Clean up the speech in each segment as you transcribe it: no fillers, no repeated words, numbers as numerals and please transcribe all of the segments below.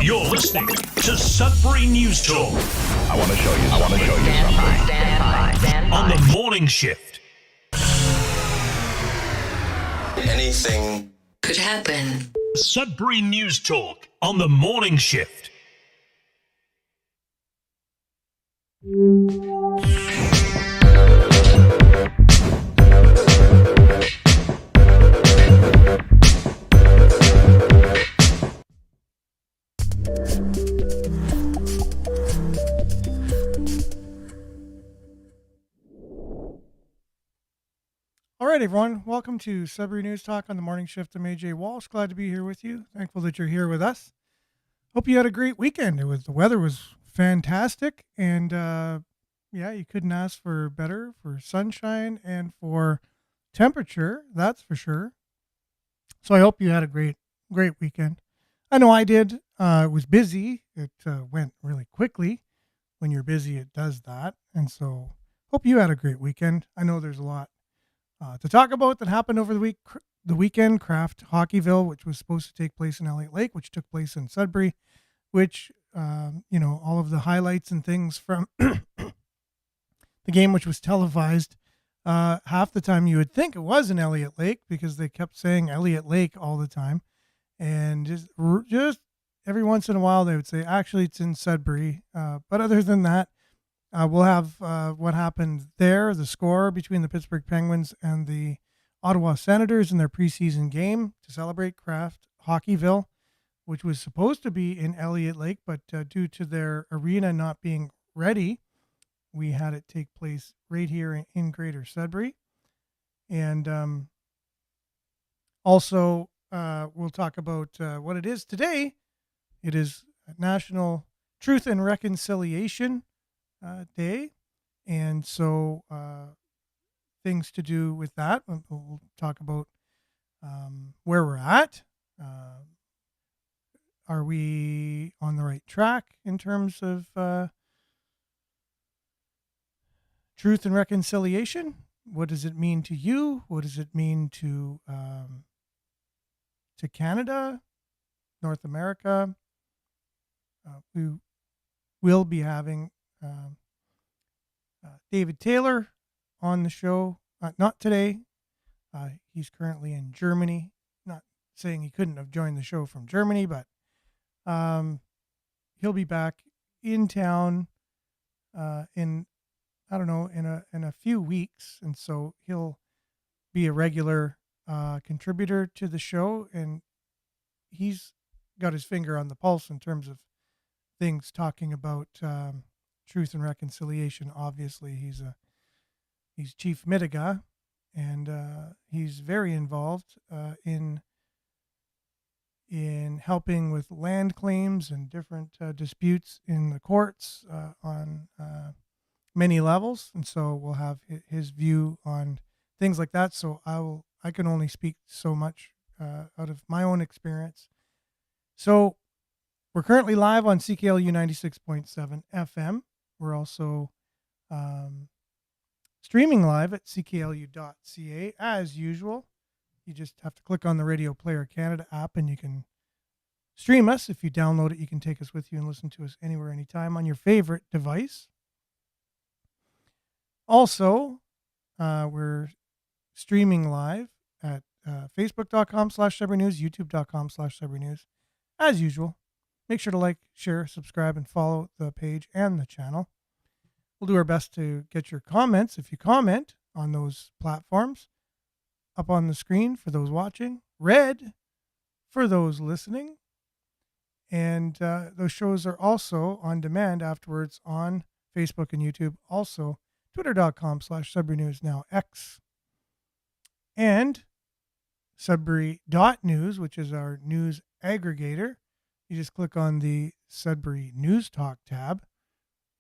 You're listening to Sudbury News Talk. I want to show you something. Stand by. On the morning shift. Anything could happen. Sudbury News Talk on the morning shift. All right, everyone. Welcome to Sudbury News Talk on the morning shift. I'm AJ Walsh. Glad to be here with you. Thankful that you're here with us. Hope you had a great weekend. The weather was fantastic, and you couldn't ask for better for sunshine and for temperature. That's for sure. So I hope you had a great weekend. I know I did. It was busy. It went really quickly. When you're busy, it does that, and so hope you had a great weekend. I know there's a lot to talk about that happened over the weekend. Craft Hockeyville, which was supposed to take place in Elliott Lake, which took place in Sudbury, which, all of the highlights and things from the game, which was televised, half the time you would think it was in Elliott Lake because they kept saying Elliott Lake all the time. And just every once in a while they would say, actually, it's in Sudbury. But other than that, we'll have what happened there, the score between the Pittsburgh Penguins and the Ottawa Senators in their preseason game to celebrate Craft Hockeyville, which was supposed to be in Elliott Lake, but due to their arena not being ready, we had it take place right here in Greater Sudbury. And also, we'll talk about what it is today. It is National Truth and Reconciliation Day, and so things to do with that. We'll talk about where we're at. Are we on the right track in terms of truth and reconciliation? What does it mean to you? What does it mean to Canada, North America? We will be having David Taylor on the show. Not today. He's currently in Germany. Not saying he couldn't have joined the show from Germany, but he'll be back in town in a few weeks, and so he'll be a regular contributor to the show, and he's got his finger on the pulse in terms of things talking about truth and reconciliation. Obviously, he's Chief Mitiga, and he's very involved in helping with land claims and different disputes in the courts on many levels. And so we'll have his view on things like that. So I can only speak so much out of my own experience. So we're currently live on CKLU 96.7 FM. We're also streaming live at cklu.ca as usual. You just have to click on the Radio Player Canada app and you can stream us. If you download it, you can take us with you and listen to us anywhere, anytime on your favorite device. Also, we're streaming live at facebook.com/Sudbury News, youtube.com/Sudbury News. As usual, make sure to like, share, subscribe, and follow the page and the channel. We'll do our best to get your comments, if you comment on those platforms, up on the screen for those watching, red for those listening. And those shows are also on demand afterwards on Facebook and YouTube. Also, twitter.com/Sudbury News, now X. And Sudbury.news, which is our news aggregator. You just click on the Sudbury News Talk tab,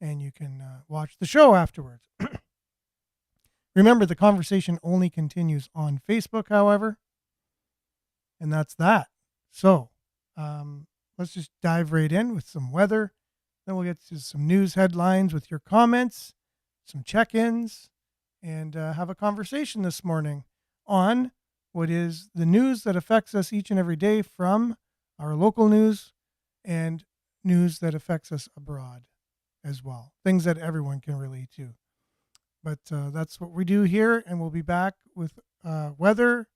and you can watch the show afterwards. Remember, the conversation only continues on Facebook, however, and that's that. So let's just dive right in with some weather. Then we'll get to some news headlines with your comments, some check-ins, and have a conversation this morning on what is the news that affects us each and every day, from our local news and news that affects us abroad as well, things that everyone can relate to. But that's what we do here, and we'll be back with weather,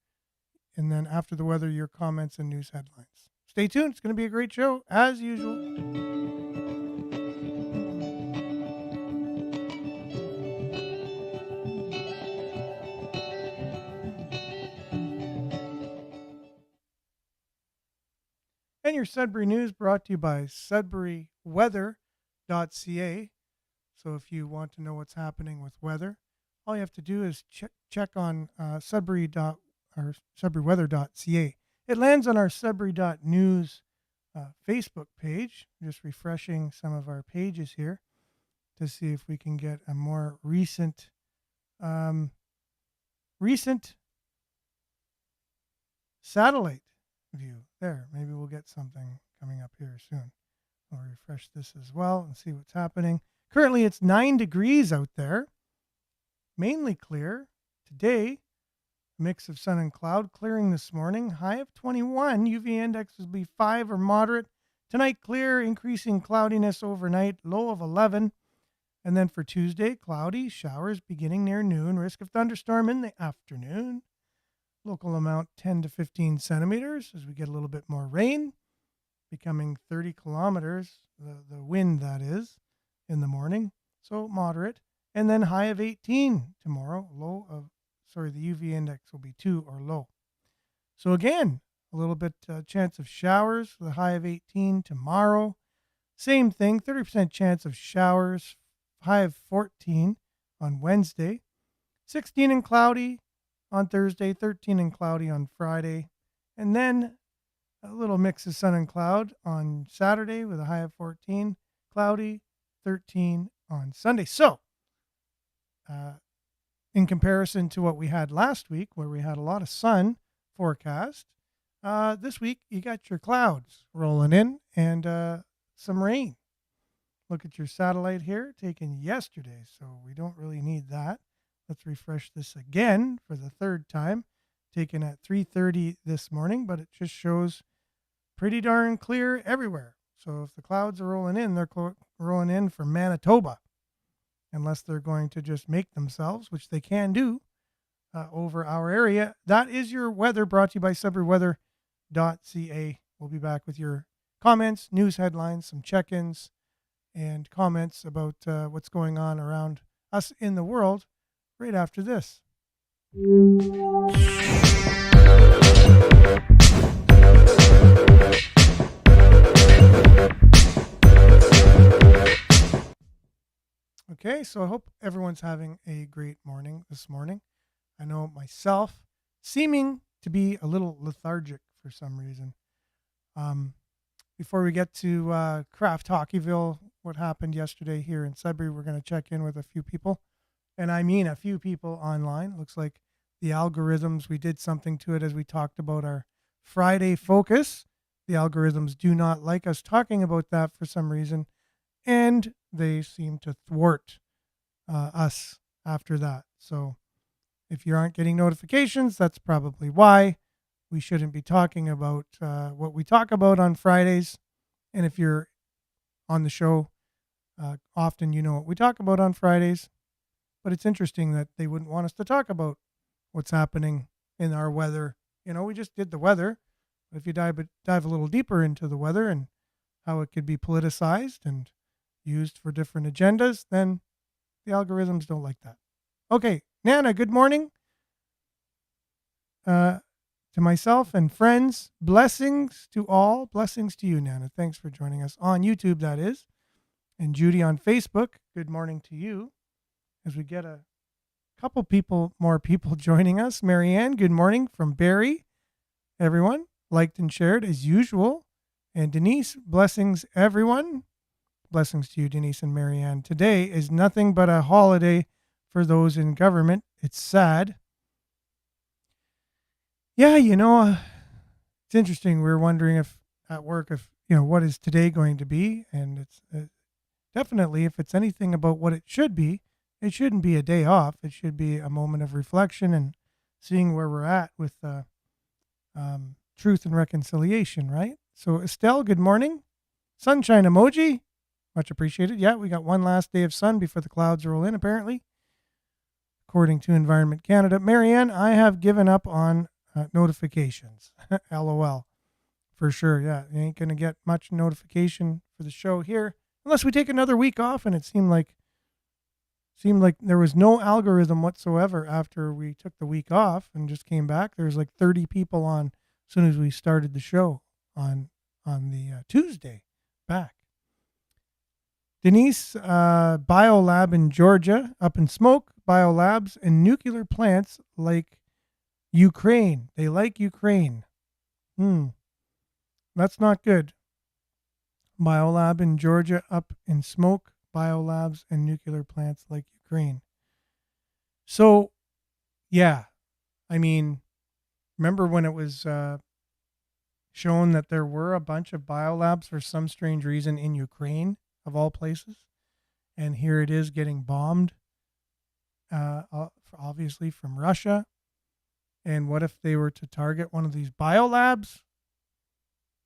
and then after the weather, your comments and news headlines. Stay tuned. It's going to be a great show, as usual. And your Sudbury news brought to you by sudburyweather.ca. So if you want to know what's happening with weather, all you have to do is check on sudburyweather.ca. It lands on our sudbury.news Facebook page. Just refreshing some of our pages here to see if we can get a more recent satellite view. There, maybe we'll get something coming up here soon. I'll refresh this as well and see what's happening. Currently, it's 9 degrees out there, mainly clear. Today, mix of sun and cloud, clearing this morning, high of 21. UV index will be 5 or moderate. Tonight, clear, increasing cloudiness overnight, low of 11. And then for Tuesday, cloudy, showers beginning near noon, risk of thunderstorm in the afternoon. Local amount 10 to 15 centimeters as we get a little bit more rain, becoming 30 kilometers, the wind that is, in the morning, so moderate. And then high of 18 tomorrow, the UV index will be 2 or low. So again, a little bit chance of showers, the high of 18 tomorrow. Same thing, 30% chance of showers, high of 14 on Wednesday, 16 and cloudy on Thursday, 13 and cloudy on Friday, and then a little mix of sun and cloud on Saturday with a high of 14, cloudy, 13 on Sunday. So, in comparison to what we had last week, where we had a lot of sun forecast, this week you got your clouds rolling in and some rain. Look at your satellite here, taken yesterday, so we don't really need that. Let's refresh this again for the third time, taken at 3:30 this morning, but it just shows pretty darn clear everywhere. So if the clouds are rolling in, they're rolling in from Manitoba, unless they're going to just make themselves, which they can do, over our area. That is your weather, brought to you by sudburyweather.ca. We'll be back with your comments, news headlines, some check-ins, and comments about what's going on around us in the world right after this. Okay, so I hope everyone's having a great morning this morning. I know myself, seeming to be a little lethargic for some reason. Before we get to Craft Hockeyville, what happened yesterday here in Sudbury, we're going to check in with a few people. And I mean a few people online. Looks like the algorithms, we did something to it as we talked about our Friday focus. The algorithms do not like us talking about that for some reason, and they seem to thwart us after that. So if you aren't getting notifications, that's probably why. We shouldn't be talking about what we talk about on Fridays. And if you're on the show, often you know what we talk about on Fridays. But it's interesting that they wouldn't want us to talk about what's happening in our weather. You know, we just did the weather. But if you dive a little deeper into the weather and how it could be politicized and used for different agendas, then the algorithms don't like that. Okay, Nana, good morning. To myself and friends, blessings to all. Blessings to you, Nana. Thanks for joining us on YouTube, that is. And Judy on Facebook, good morning to you. As we get a couple more people joining us. Marianne, good morning from Barrie. Everyone, liked and shared as usual. And Denise, blessings everyone. Blessings to you, Denise and Marianne. Today is nothing but a holiday for those in government. It's sad. Yeah, it's interesting. We're wondering if at work, what is today going to be? And it's definitely, if it's anything about what it should be, it shouldn't be a day off. It should be a moment of reflection and seeing where we're at with truth and reconciliation, right? So Estelle, good morning. sunshine emoji. Much appreciated. Yeah, we got one last day of sun before the clouds roll in, apparently, according to Environment Canada. Marianne, I have given up on notifications. LOL. For sure, yeah. You ain't going to get much notification for the show here unless we take another week off, and it seemed like there was no algorithm whatsoever after we took the week off and just came back. There was like 30 people on as soon as we started the show on the Tuesday back. Denise, biolab in Georgia, up in smoke, biolabs and nuclear plants like Ukraine. They like Ukraine. That's not good. Biolab in Georgia, up in smoke, biolabs and nuclear plants like Ukraine. So, yeah, I mean, remember when it was shown that there were a bunch of biolabs for some strange reason in Ukraine, of all places, and here it is getting bombed, obviously from Russia. And what if they were to target one of these biolabs?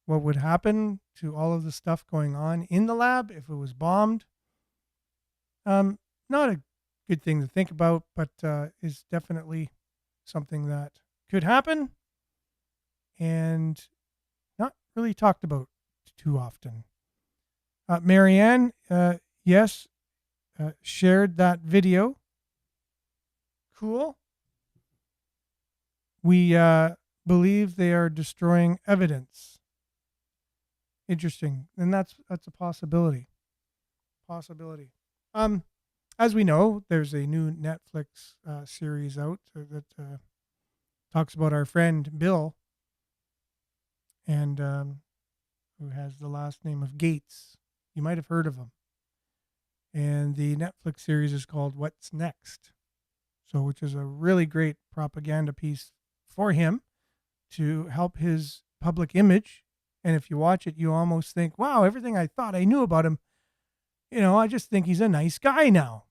What would happen to all of the stuff going on in the lab if it was bombed? Not a good thing to think about, but is definitely something that could happen and not really talked about too often. Marianne, yes, shared that video. Cool. We believe they are destroying evidence. Interesting. And that's a possibility. As we know, there's a new Netflix series out that talks about our friend Bill, and who has the last name of Gates. You might have heard of him. And the Netflix series is called What's Next? So, which is a really great propaganda piece for him to help his public image. And if you watch it, you almost think, wow, everything I thought I knew about him, I just think he's a nice guy now.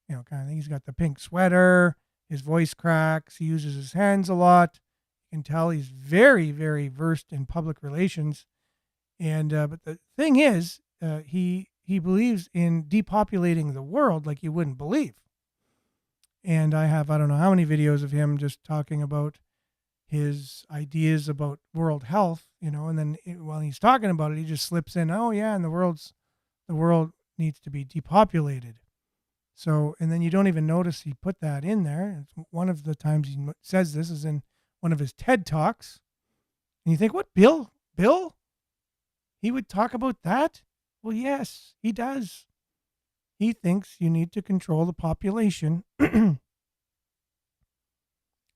Kind of thing. He's got the pink sweater, his voice cracks, he uses his hands a lot. You can tell he's very, very versed in public relations. And but the thing is, he believes in depopulating the world like you wouldn't believe. And I don't know how many videos of him just talking about his ideas about world health, and then while he's talking about it, he just slips in, oh yeah, and the world needs to be depopulated. So, and then you don't even notice he put that in there. It's one of the times he says this is in one of his TED Talks. And you think, what, Bill? He would talk about that? Well, yes, he does. He thinks you need to control the population. And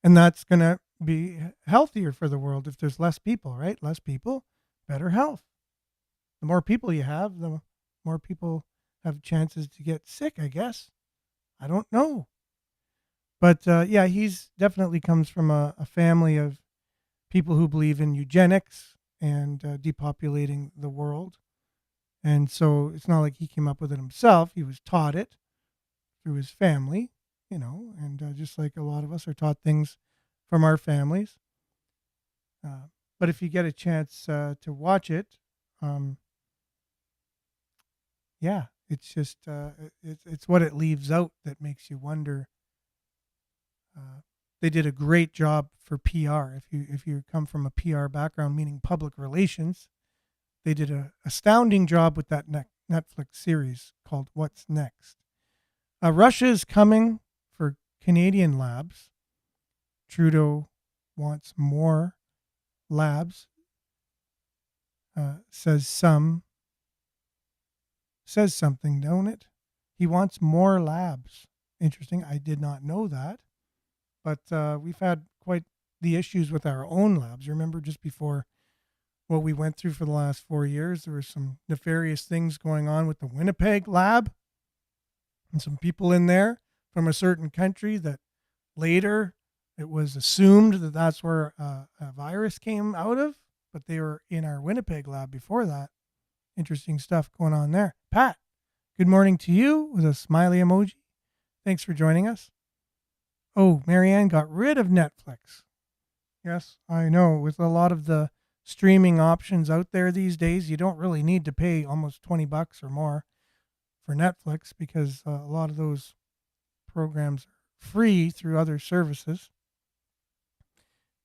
that's going to be healthier for the world if there's less people, right? Less people, better health. The more people you have, the more people have chances to get sick, I guess. I don't know. But yeah, he's definitely comes from a family of people who believe in eugenics and depopulating the world. And so it's not like he came up with it himself. He was taught it through his family, and just like a lot of us are taught things from our families. But if you get a chance to watch it, yeah, it's just it's what it leaves out that makes you wonder. They did a great job for PR. If you come from a PR background, meaning public relations, they did an astounding job with that Netflix series called What's Next? Russia is coming for Canadian labs. Trudeau wants more labs. Says something, don't it? He wants more labs. Interesting. I did not know that. But we've had quite the issues with our own labs. Remember, just before what we went through for the last 4 years, there were some nefarious things going on with the Winnipeg lab and some people in there from a certain country that later it was assumed that that's where a virus came out of, but they were in our Winnipeg lab before that. Interesting stuff going on there. Pat, good morning to you with a smiley emoji. Thanks for joining us. Oh, Marianne got rid of Netflix. Yes, I know. With a lot of the streaming options out there these days. You don't really need to pay almost $20 or more for Netflix because a lot of those programs are free through other services.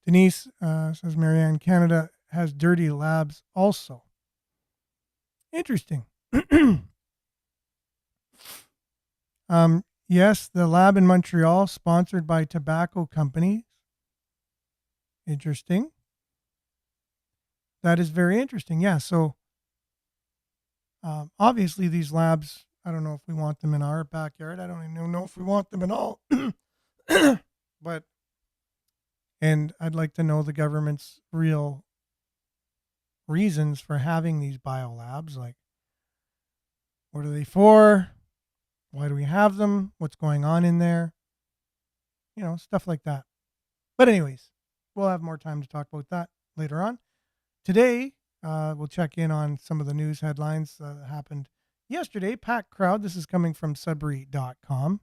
Denise says, Marianne, Canada has dirty labs also. Interesting. Yes, the lab in Montreal, sponsored by tobacco companies. Interesting. That is very interesting. Yeah, so obviously these labs, I don't know if we want them in our backyard. I don't even know if we want them at all. But, and I'd like to know the government's real reasons for having these biolabs. Like, what are they for? Why do we have them? What's going on in there? You know, stuff like that. But anyways, we'll have more time to talk about that later on. Today, we'll check in on some of the news headlines that happened yesterday. Packed crowd. This is coming from Sudbury.com.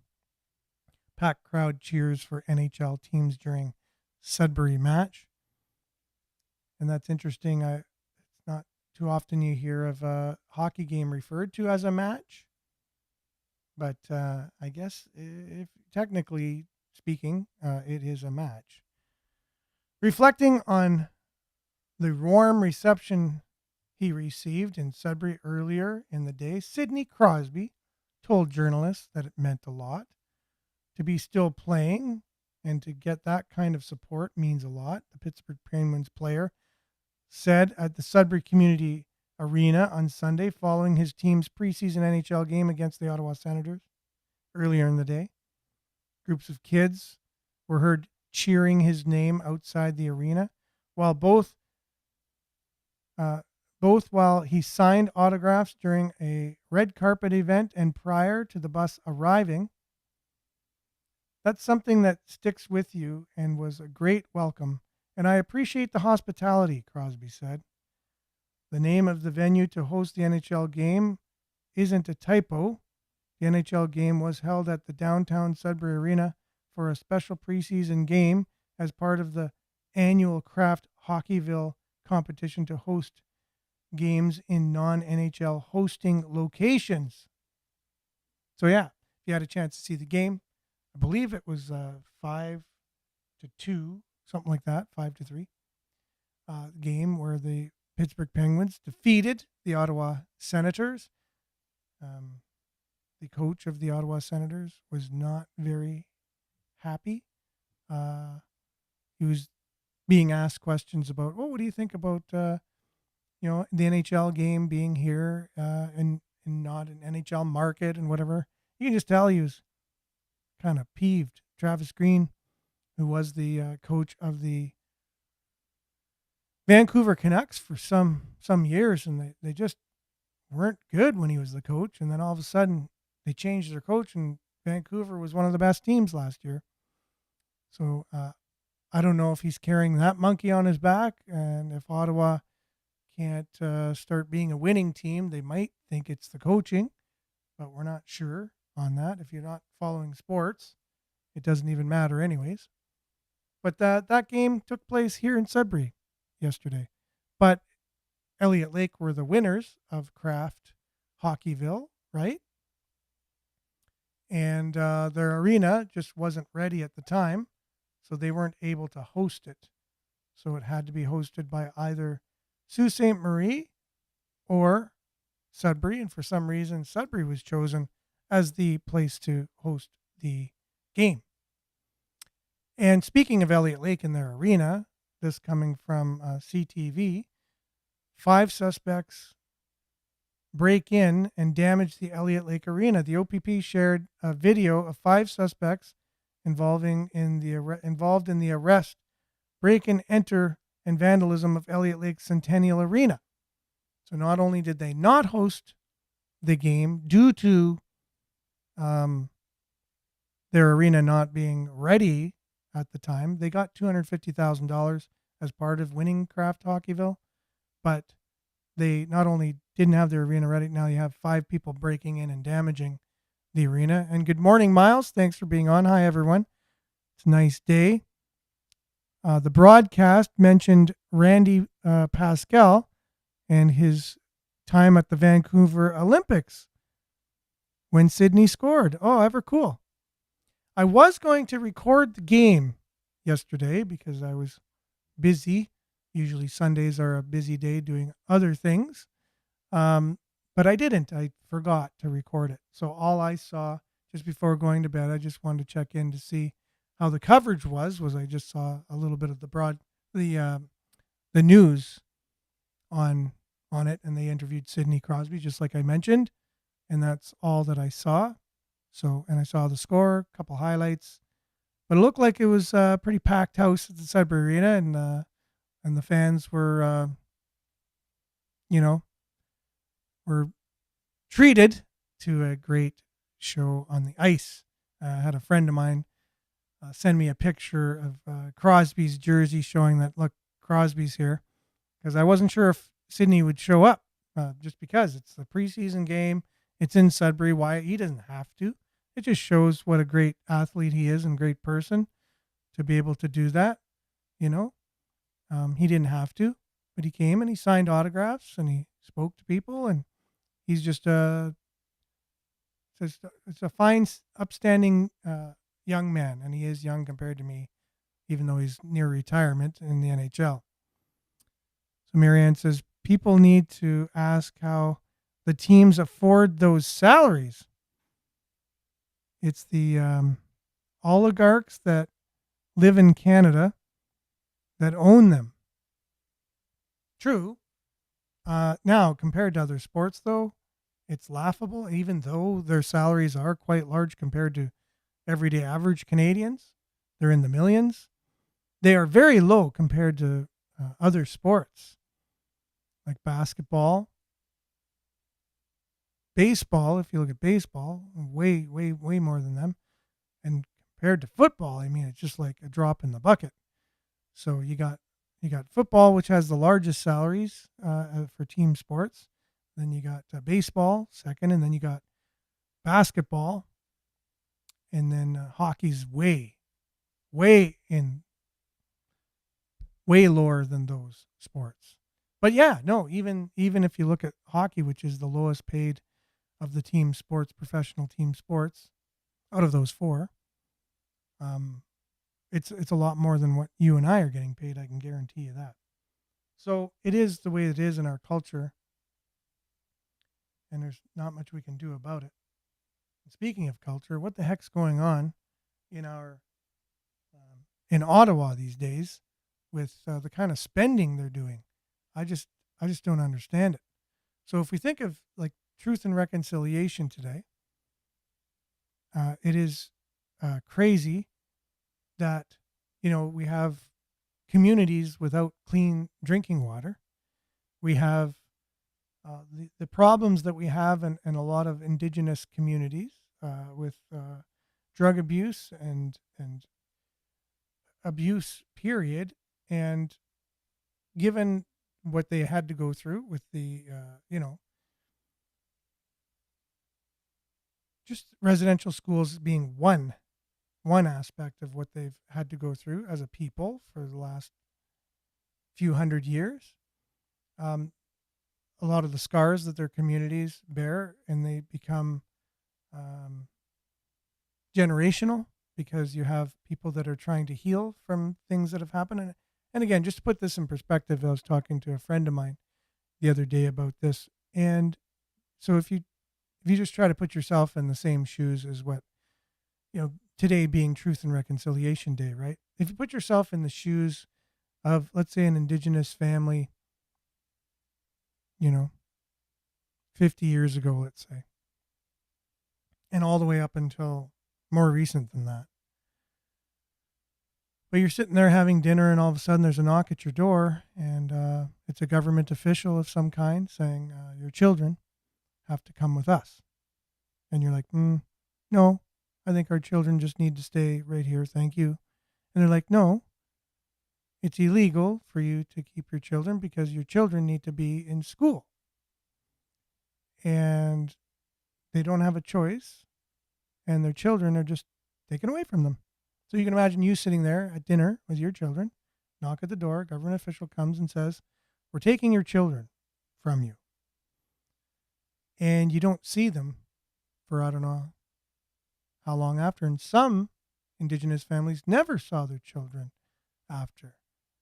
Packed crowd cheers for NHL teams during Sudbury match. And that's interesting. It's not too often you hear of a hockey game referred to as a match. But I guess if technically speaking, it is a match. Reflecting on the warm reception he received in Sudbury earlier in the day, Sidney Crosby told journalists that it meant a lot. To be still playing and to get that kind of support means a lot, the Pittsburgh Penguins player said at the Sudbury Community Arena on Sunday following his team's preseason NHL game against the Ottawa Senators earlier in the day. Groups of kids were heard cheering his name outside the arena, while both while he signed autographs during a red carpet event and prior to the bus arriving. That's something that sticks with you and was a great welcome, and I appreciate the hospitality, Crosby said. The name of the venue to host the NHL game isn't a typo. The NHL game was held at the downtown Sudbury Arena for a special preseason game as part of the annual Kraft Hockeyville competition to host games in non-NHL hosting locations. So yeah, if you had a chance to see the game, I believe it was 5-2, something like that, 5-3 game where the Pittsburgh Penguins defeated the Ottawa Senators. The coach of the Ottawa Senators was not very happy. He was being asked questions about, well, what do you think about, the NHL game being here and not an NHL market and whatever. You can just tell he was kind of peeved. Travis Green, who was the coach of the Vancouver Canucks for some years, and they just weren't good when he was the coach. And then all of a sudden they changed their coach, and Vancouver was one of the best teams last year. So I don't know if he's carrying that monkey on his back, and if Ottawa can't start being a winning team, they might think it's the coaching, but we're not sure on that. If you're not following sports, it doesn't even matter anyways. But that game took place here in Sudbury yesterday. But Elliott Lake were the winners of Kraft Hockeyville, right? And their arena just wasn't ready at the time, so they weren't able to host it. So it had to be hosted by either Sault Ste. Marie or Sudbury, and for some reason Sudbury was chosen as the place to host the game. And speaking of Elliott Lake and their arena, this coming from CTV, 5 suspects break in and damage the Elliott Lake Arena. The OPP shared a video of 5 suspects involved in the arrest, break and enter, and vandalism of Elliott Lake Centennial Arena. So not only did they not host the game due to their arena not being ready at the time, they got $250,000 as part of winning Kraft Hockeyville, but they not only didn't have their arena ready, now you have 5 people breaking in and damaging the arena. And good morning, Miles. Thanks for being on. Hi, everyone. It's a nice day. The broadcast mentioned Randy Pascal and his time at the Vancouver Olympics when Sydney scored. Oh, ever cool. I was going to record the game yesterday because I was busy. Usually Sundays are a busy day doing other things. But I didn't. I forgot to record it. So all I saw just before going to bed, I just wanted to check in to see how the coverage was I just saw a little bit of the news on it, and they interviewed Sidney Crosby just like I mentioned, and that's all that I saw. So, and I saw the score, a couple highlights, but it looked like it was a pretty packed house at the Sudbury Arena, and the fans were, were treated to a great show on the ice. I had a friend of mine send me a picture of Crosby's jersey showing that, look, Crosby's here, because I wasn't sure if Sydney would show up just because it's the preseason game. It's in Sudbury. Why? He doesn't have to. It just shows what a great athlete he is and great person to be able to do that. He didn't have to, but he came and he signed autographs and he spoke to people, and he's just it's a fine, upstanding young man, and he is young compared to me, even though he's near retirement in the NHL. So Marianne says people need to ask how the teams afford those salaries. It's the oligarchs that live in Canada that own them. True. Now, compared to other sports, though, it's laughable, even though their salaries are quite large compared to everyday average Canadians. They're in the millions. They are very low compared to other sports like basketball, baseball. If you look at baseball, way, way, way more than them. And compared to football, I mean, it's just like a drop in the bucket. So you got football, which has the largest salaries for team sports. Then you got baseball second, and then you got basketball, and then hockey's way lower than those sports. But yeah, no, even if you look at hockey, which is the lowest paid of the team sports, professional team sports, out of those four, it's a lot more than what you and I are getting paid. I can guarantee you that. So it is the way it is in our culture, and there's not much we can do about it. And speaking of culture, what the heck's going on in our in Ottawa these days with the kind of spending they're doing? I just don't understand it. So if we think of like Truth and Reconciliation today, it is crazy that we have communities without clean drinking water. We have the problems that we have in a lot of Indigenous communities with drug abuse and abuse, period. And given what they had to go through with the, just residential schools being one aspect of what they've had to go through as a people for the last few hundred years. A lot of the scars that their communities bear, and they become generational because you have people that are trying to heal from things that have happened. And again, just to put this in perspective, I was talking to a friend of mine the other day about this. And so if you just try to put yourself in the same shoes as what, today being Truth and Reconciliation Day, right? If you put yourself in the shoes of, let's say, an Indigenous family, 50 years ago, let's say, and all the way up until more recent than that. But you're sitting there having dinner, and all of a sudden there's a knock at your door, and it's a government official of some kind saying, your children have to come with us. And you're like, no, I think our children just need to stay right here. Thank you. And they're like, no, it's illegal for you to keep your children because your children need to be in school. And they don't have a choice, and their children are just taken away from them. So you can imagine you sitting there at dinner with your children, knock at the door, government official comes and says, We're taking your children from you. And you don't see them for I don't know how long after. And some Indigenous families never saw their children after.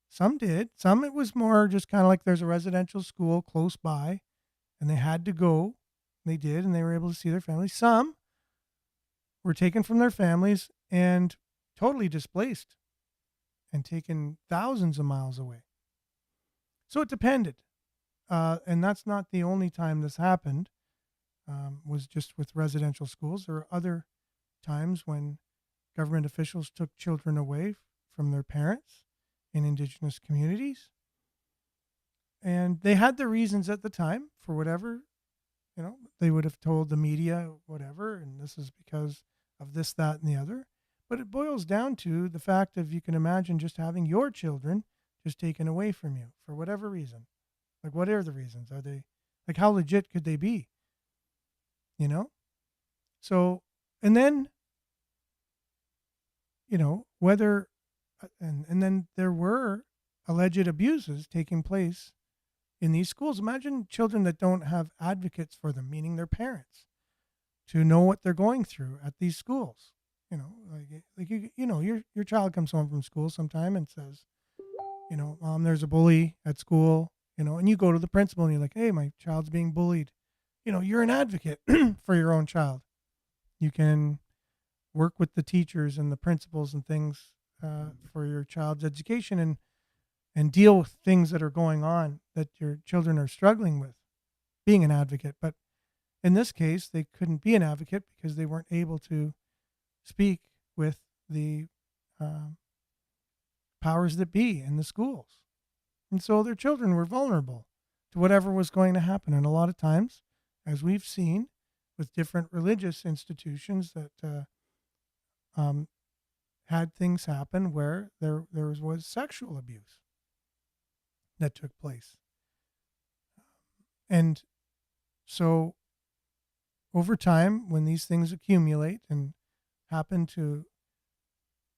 Some did. Some it was more just kind of like there's a residential school close by and they had to go. They did, and they were able to see their families. Some were taken from their families and totally displaced and taken thousands of miles away. So it depended. And that's not the only time this happened, was just with residential schools. There were other times when government officials took children away from their parents in Indigenous communities. And they had their reasons at the time for whatever, they would have told the media, whatever, and this is because of this, that, and the other. But it boils down to the fact of you can imagine just having your children just taken away from you for whatever reason. Like, what are the reasons? Are they, like, how legit could they be? So, and then, whether, and then there were alleged abuses taking place in these schools. Imagine children that don't have advocates for them, meaning their parents, to know what they're going through at these schools. Your child comes home from school sometime and says, Mom, there's a bully at school, and you go to the principal and you're like, hey, my child's being bullied. You're an advocate for your own child. You can work with the teachers and the principals and things for your child's education and deal with things that are going on that your children are struggling with, being an advocate. But in this case, they couldn't be an advocate because they weren't able to speak with the powers that be in the schools. And so their children were vulnerable to whatever was going to happen. And a lot of times, as we've seen with different religious institutions that had things happen where there was sexual abuse that took place. And so over time, when these things accumulate and happen to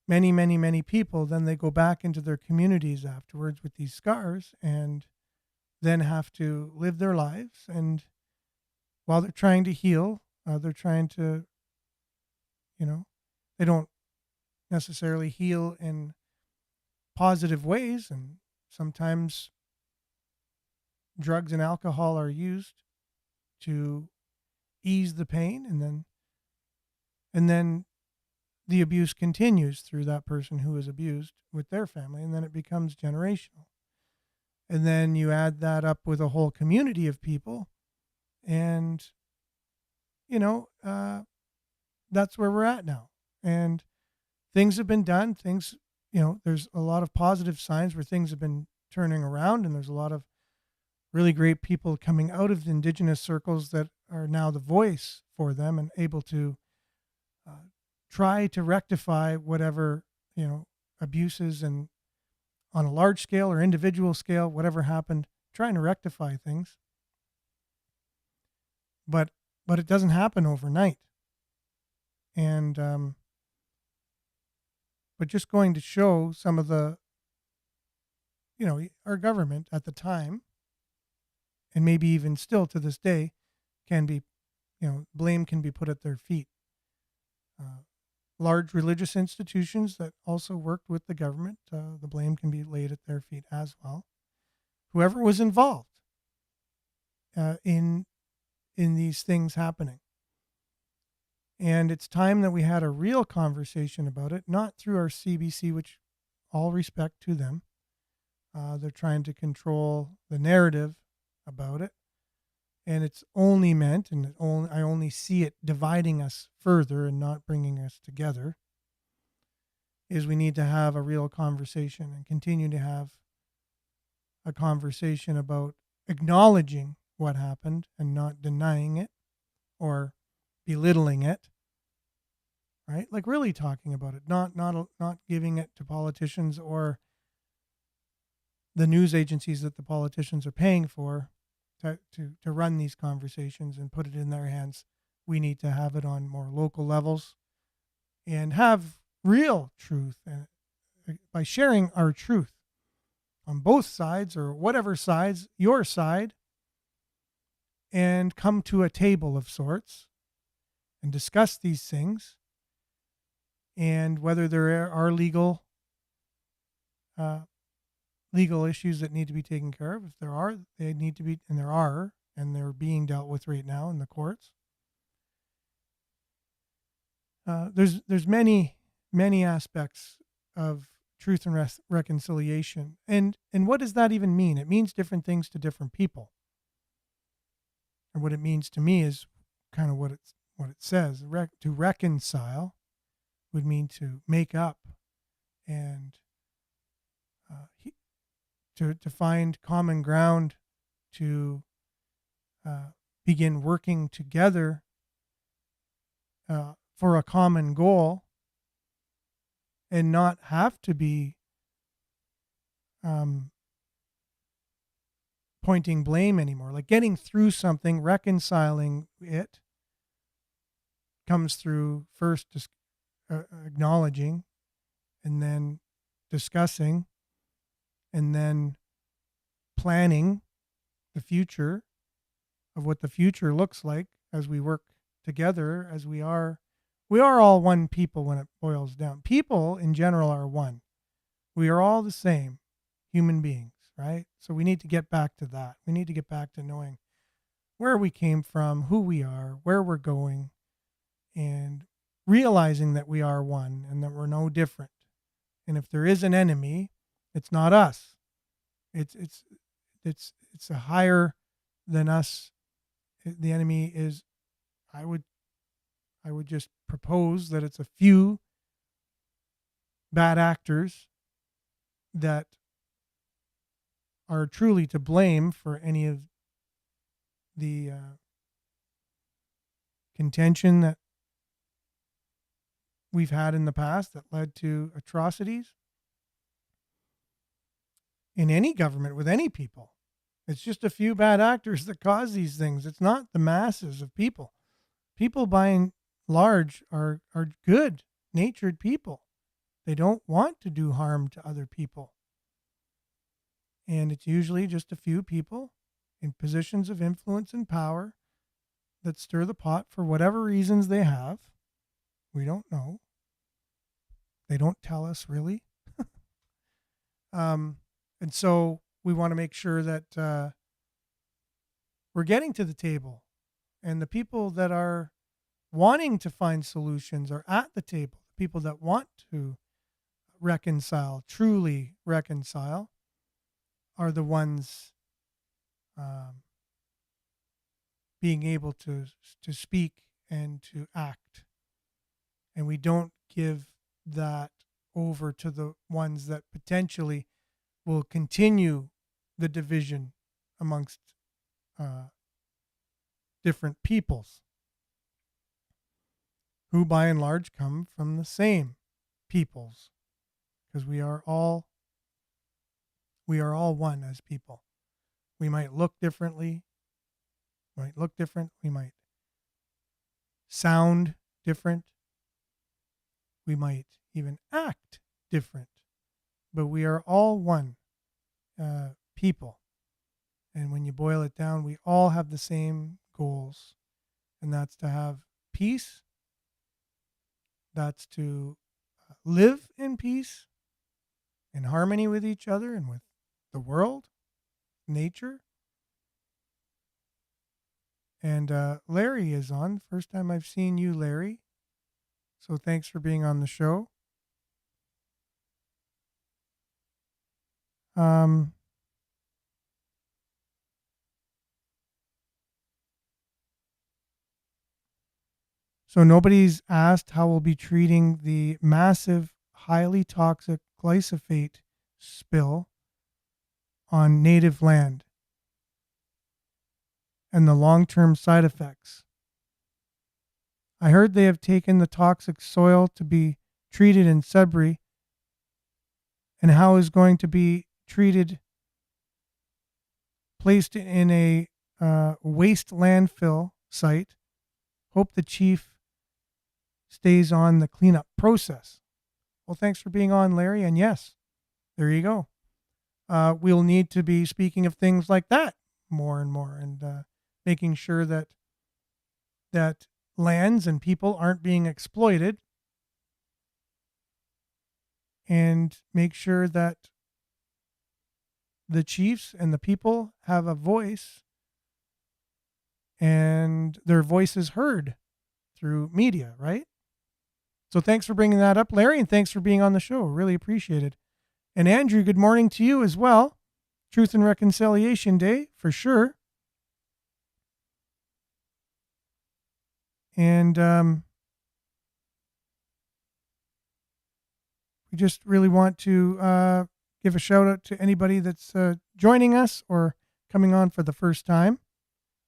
many, many, many people, then they go back into their communities afterwards with these scars and then have to live their lives. And while they're trying to heal, they're trying to, they don't necessarily heal in positive ways. And sometimes drugs and alcohol are used to ease the pain, and then the abuse continues through that person who is abused with their family, and then it becomes generational. And then you add that up with a whole community of people, and that's where we're at now. And things have been done. There's a lot of positive signs where things have been turning around, and there's a lot of really great people coming out of the Indigenous circles that are now the voice for them and able to try to rectify whatever, abuses and on a large scale or individual scale, whatever happened, trying to rectify things. But it doesn't happen overnight. And, but just going to show some of the, our government at the time, and maybe even still to this day, can be, blame can be put at their feet. Large religious institutions that also worked with the government, the blame can be laid at their feet as well. Whoever was involved in these things happening. And it's time that we had a real conversation about it, not through our CBC, which all respect to them. They're trying to control the narrative about it. And it's only meant, I only see it dividing us further and not bringing us together, is we need to have a real conversation and continue to have a conversation about acknowledging what happened and not denying it or belittling it, right? Like really talking about it, not giving it to politicians or the news agencies that the politicians are paying for to run these conversations and put it in their hands. We need to have it on more local levels and have real truth by sharing our truth on both sides, or whatever sides, your side, and come to a table of sorts and discuss these things, and whether there are legal issues that need to be taken care of. If there are, they need to be, and there are, and they're being dealt with right now in the courts. There's many aspects of truth and reconciliation, and what does that even mean? It means different things to different people. And what it means to me is kind of what it says. To reconcile would mean to make up and to find common ground, to begin working together for a common goal, and not have to be pointing blame anymore. Like getting through something, reconciling it, comes through first acknowledging, and then discussing, and then planning the future of what the future looks like as we work together, as we are all one people when it boils down. People in general are one. We are all the same human beings, right? So we need to get back to that. We need to get back to knowing where we came from, who we are, where we're going, and realizing that we are one and that we're no different. And if there is an enemy, it's not us. It's a higher than us. The enemy is, I would just propose that it's a few bad actors that are truly to blame for any of the contention that we've had in the past that led to atrocities in any government with any people. It's just a few bad actors that cause these things. It's not the masses of people. People by and large are good natured people. They don't want to do harm to other people. And it's usually just a few people in positions of influence and power that stir the pot for whatever reasons they have. We don't know. They don't tell us really. And so we want to make sure that we're getting to the table, and the people that are wanting to find solutions are at the table. The people that want to reconcile, truly reconcile, are the ones being able to speak and to act. And we don't give that over to the ones that potentially will continue the division amongst different peoples who by and large come from the same peoples, because we are all one as people. We might look differently, we might sound different, we might even act different, but we are all one people. And when you boil it down, we all have the same goals, and that's to have peace, that's to live in peace, in harmony with each other and with the world, nature. And Larry is on. First time I've seen you, Larry. So thanks for being on the show. So nobody's asked how we'll be treating the massive, highly toxic glyphosate spill on native land and the long-term side effects. I heard they have taken the toxic soil to be treated in Sudbury, and how is going to be treated, placed in a waste landfill site. Hope the chief stays on the cleanup process. Well, thanks for being on, Larry. And yes, there you go. we'll need to be speaking of things like that more and more, and making sure that lands and people aren't being exploited, and make sure that the chiefs and the people have a voice and their voice is heard through media, right? So thanks for bringing that up, Larry, and thanks for being on the show. Really appreciate it. And Andrew, good morning to you as well. Truth and Reconciliation Day, for sure. And we just really want to give a shout out to anybody that's joining us or coming on for the first time.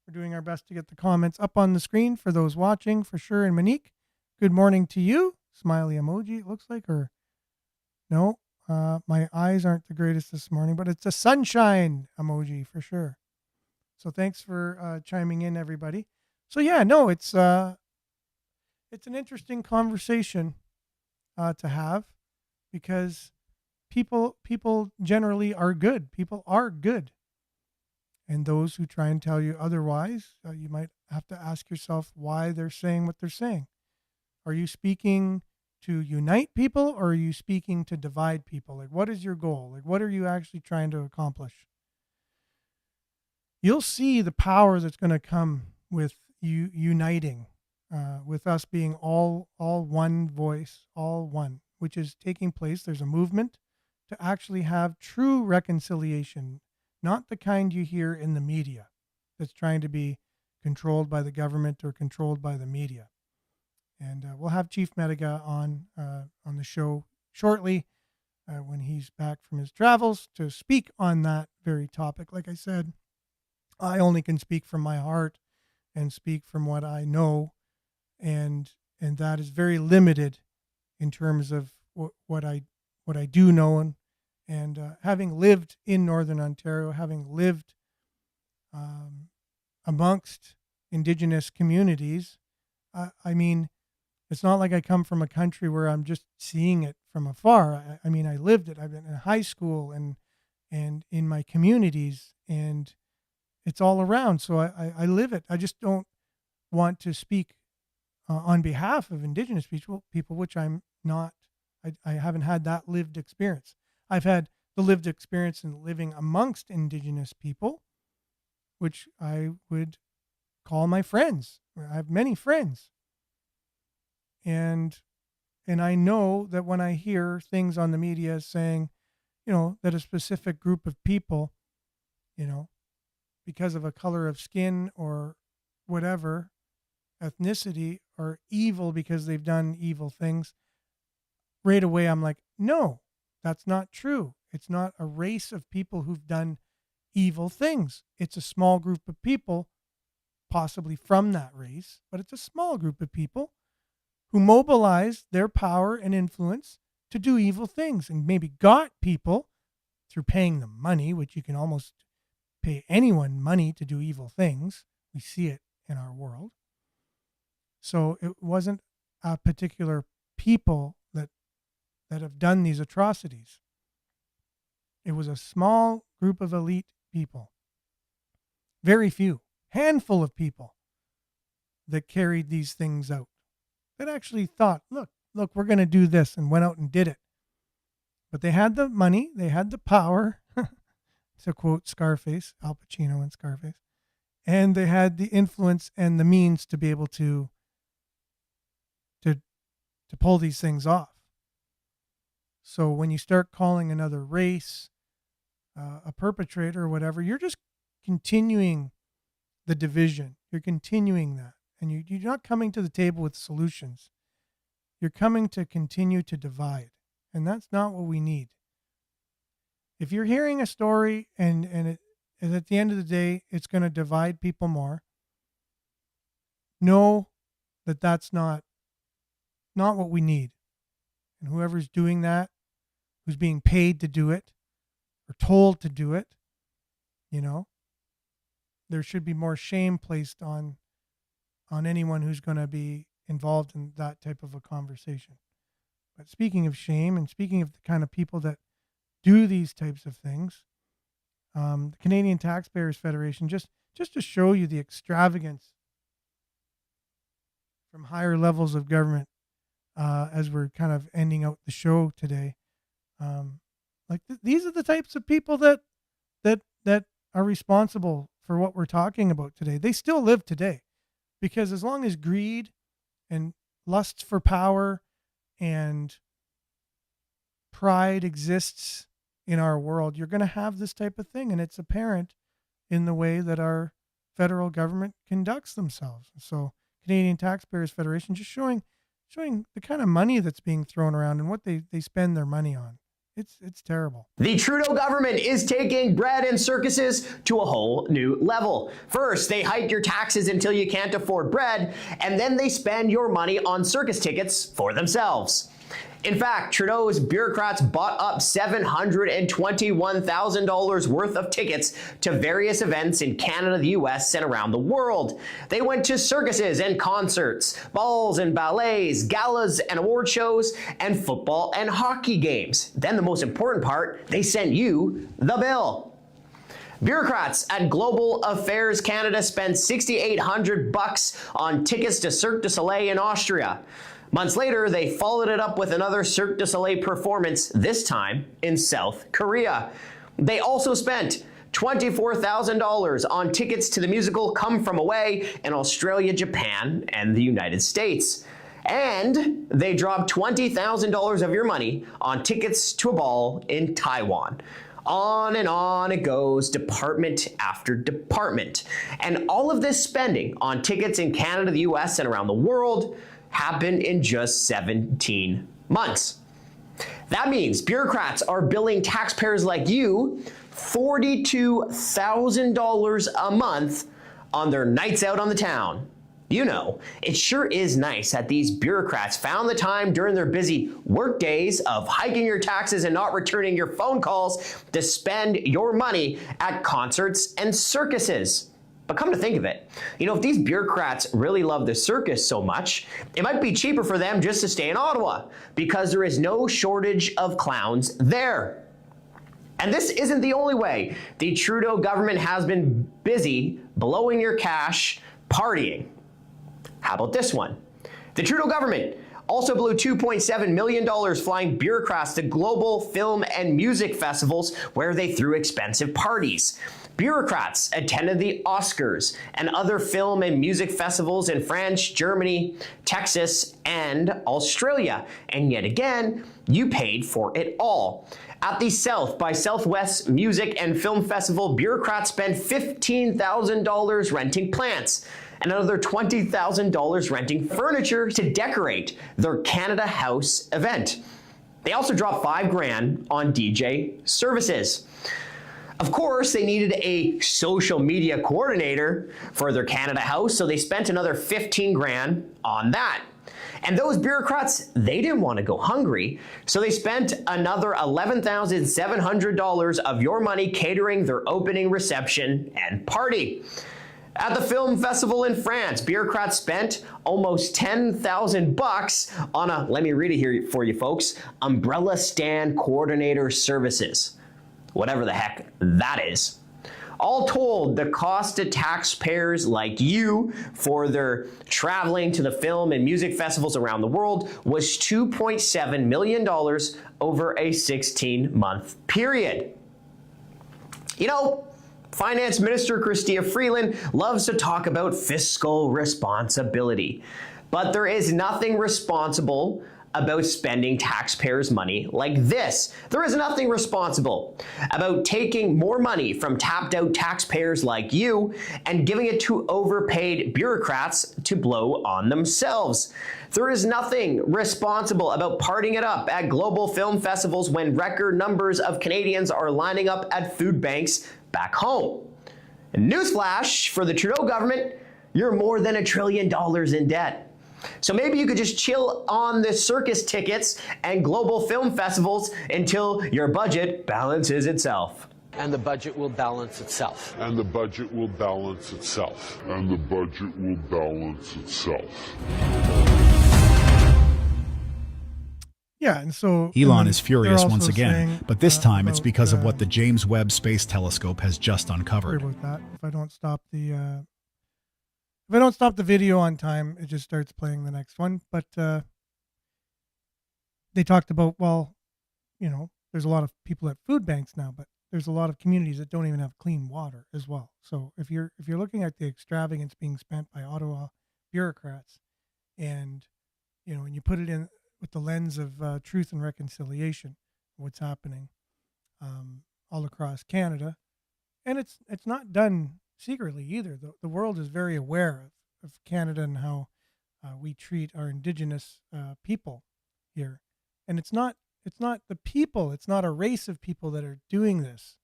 We're doing our best to get the comments up on the screen for those watching, for sure. And Monique, good morning to you. Smiley emoji, it looks like, or no, my eyes aren't the greatest this morning, but it's a sunshine emoji for sure. So thanks for chiming in, everybody. So yeah, no, it's an interesting conversation to have, because people generally are good. People are good. And those who try and tell you otherwise, you might have to ask yourself why they're saying what they're saying. Are you speaking to unite people, or are you speaking to divide people? Like, what is your goal? Like, what are you actually trying to accomplish? You'll see the power that's going to come with you uniting, with us being all one voice, all one, which is taking place. There's a movement to actually have true reconciliation, not the kind you hear in the media that's trying to be controlled by the government or controlled by the media. And we'll have Chief Mediga on the show shortly when he's back from his travels to speak on that very topic. Like I said, I only can speak from my heart and speak from what I know, and that is very limited in terms of what I do know, and having lived in Northern Ontario, having lived amongst Indigenous communities, I mean, it's not like I come from a country where I'm just seeing it from afar. I mean, I lived it. I've been in high school and in my communities, and it's all around. So I live it. I just don't want to speak on behalf of Indigenous people, which I'm not. I haven't had that lived experience. I've had the lived experience in living amongst Indigenous people, which I would call my friends. I have many friends. And I know that when I hear things on the media saying, that a specific group of people, because of a color of skin or whatever, ethnicity, are evil because they've done evil things, right away I'm like, no, that's not true. It's not a race of people who've done evil things. It's a small group of people, possibly from that race, but it's a small group of people who mobilized their power and influence to do evil things, and maybe got people through paying them money, which you can almost pay anyone money to do evil things. We see it in our world. So it wasn't a particular people that have done these atrocities. It was a small group of elite people, very few, handful of people that carried these things out, that actually thought, look, we're going to do this, and went out and did it. But they had the money, they had the power, to quote Scarface, Al Pacino in Scarface, and they had the influence and the means to be able to pull these things off. So when you start calling another race a perpetrator or whatever, you're just continuing the division. You're continuing that. And you're not coming to the table with solutions. You're coming to continue to divide. And that's not what we need. If you're hearing a story and at the end of the day, it's going to divide people more, know that that's not what we need. And whoever's doing that, who's being paid to do it or told to do it, there should be more shame placed on anyone who's going to be involved in that type of a conversation. But speaking of shame, and speaking of the kind of people that do these types of things. The Canadian Taxpayers Federation, just to show you the extravagance from higher levels of government, as we're kind of ending out the show today. These are the types of people that are responsible for what we're talking about today. They still live today, because as long as greed and lust for power and pride exists in our world, you're going to have this type of thing, and it's apparent in the way that our federal government conducts themselves. So Canadian Taxpayers Federation just showing the kind of money that's being thrown around and what they spend their money on. It's terrible. The Trudeau government is taking bread and circuses to a whole new level. First, they hike your taxes until you can't afford bread, and then they spend your money on circus tickets for themselves. In fact, Trudeau's bureaucrats bought up $721,000 worth of tickets to various events in Canada, the US, and around the world. They went to circuses and concerts, balls and ballets, galas and award shows, and football and hockey games. Then the most important part, they sent you the bill. Bureaucrats at Global Affairs Canada spent $6,800 on tickets to Cirque du Soleil in Austria. Months later, they followed it up with another Cirque du Soleil performance, this time in South Korea. They also spent $24,000 on tickets to the musical Come From Away in Australia, Japan, and the United States. And they dropped $20,000 of your money on tickets to a ball in Taiwan. On and on it goes, department after department. And all of this spending on tickets in Canada, the US, and around the world happened in just 17 months. That means bureaucrats are billing taxpayers like you $42,000 a month on their nights out on the town. You know, it sure is nice that these bureaucrats found the time during their busy work days of hiking your taxes and not returning your phone calls to spend your money at concerts and circuses. But come to think of it, if these bureaucrats really love the circus so much, it might be cheaper for them just to stay in Ottawa, because there is no shortage of clowns there. And this isn't the only way the Trudeau government has been busy blowing your cash partying. How about this one? The Trudeau government also blew $2.7 million flying bureaucrats to global film and music festivals where they threw expensive parties. Bureaucrats attended the Oscars and other film and music festivals in France, Germany, Texas, and Australia. And yet again, you paid for it all. At the South by Southwest Music and Film Festival, bureaucrats spent $15,000 renting plants and another $20,000 renting furniture to decorate their Canada House event. They also dropped $5,000 on DJ services. Of course, they needed a social media coordinator for their Canada House, so they spent another $15,000 on that. And those bureaucrats, they didn't want to go hungry, so they spent another $11,700 of your money catering their opening reception and party. At the film festival in France, bureaucrats spent almost $10,000 on a, let me read it here for you folks, umbrella stand coordinator services. Whatever the heck that is. All told, the cost to taxpayers like you for their traveling to the film and music festivals around the world was $2.7 million over a 16-month period. Finance Minister Chrystia Freeland loves to talk about fiscal responsibility, but there is nothing responsible about spending taxpayers' money like this. There is nothing responsible about taking more money from tapped-out taxpayers like you and giving it to overpaid bureaucrats to blow on themselves. There is nothing responsible about partying it up at global film festivals when record numbers of Canadians are lining up at food banks back home. And newsflash for the Trudeau government, you're more than $1 trillion in debt. So maybe you could just chill on the circus tickets and global film festivals until your budget balances itself. And the budget will balance itself. And the budget will balance itself. And the budget will balance itself. Yeah, and so Elon and is then furious they're once also again, saying, but this time it's about, because of what the James Webb Space Telescope has just Sorry uncovered. about that. If I don't stop the video on time, it just starts playing the next one. But they talked about, well, there's a lot of people at food banks now, but there's a lot of communities that don't even have clean water as well. So if you're looking at the extravagance being spent by Ottawa bureaucrats, and and you put it in with the lens of truth and reconciliation, what's happening all across Canada, and it's not done secretly either. The world is very aware of Canada and how we treat our Indigenous people here, and it's not the people, it's not a race of people that are doing this.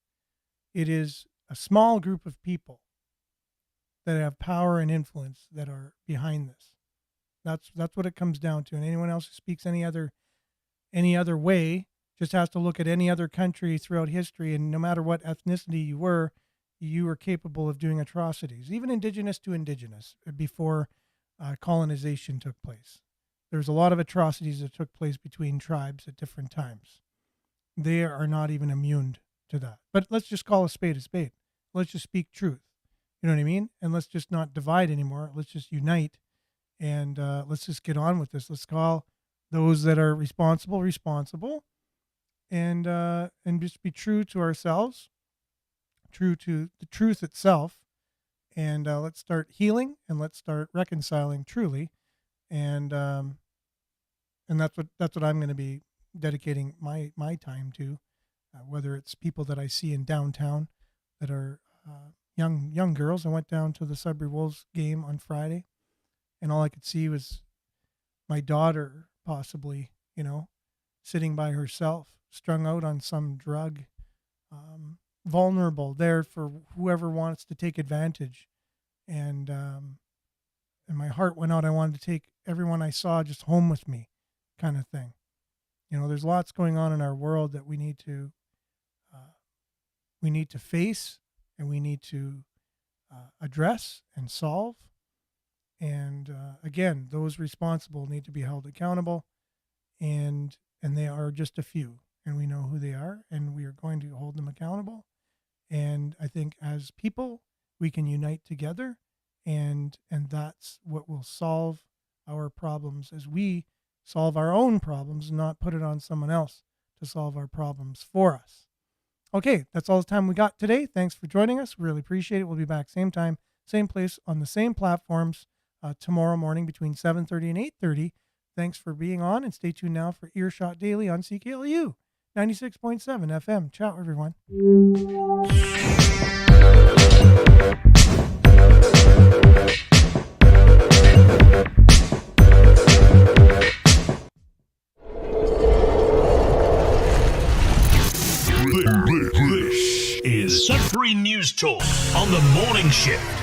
It is a small group of people that have power and influence that are behind this. That's what it comes down to. And anyone else who speaks any other way just has to look at any other country throughout history, and no matter what ethnicity you were capable of doing atrocities, even Indigenous to Indigenous, before colonization took place. There's a lot of atrocities that took place between tribes at different times. They are not even immune to that. But let's just call a spade a spade. Let's just speak truth. You know what I mean? And let's just not divide anymore. Let's just unite, and let's just get on with this. Let's call those that are responsible, and just be true to ourselves, true to the truth itself, and let's start healing, and let's start reconciling truly, and that's what I'm going to be dedicating my time to, whether it's people that I see in downtown that are young girls. I went down to the Sudbury Wolves game on Friday, and all I could see was my daughter possibly, sitting by herself, strung out on some drug, vulnerable, there for whoever wants to take advantage. And my heart went out. I wanted to take everyone I saw just home with me, kind of thing. There's lots going on in our world that we need to face, and we need to address and solve. And again, those responsible need to be held accountable, and they are just a few, and we know who they are, and we are going to hold them accountable. And I think as people, we can unite together, and that's what will solve our problems as we solve our own problems, not put it on someone else to solve our problems for us. Okay, that's all the time we got today. Thanks for joining us. Really appreciate it. We'll be back same time, same place, on the same platforms tomorrow morning between 7:30 and 8:30. Thanks for being on, and stay tuned now for Earshot Daily on CKLU 96.7 FM. Ciao, everyone. This is Sudbury News Talk on the morning shift.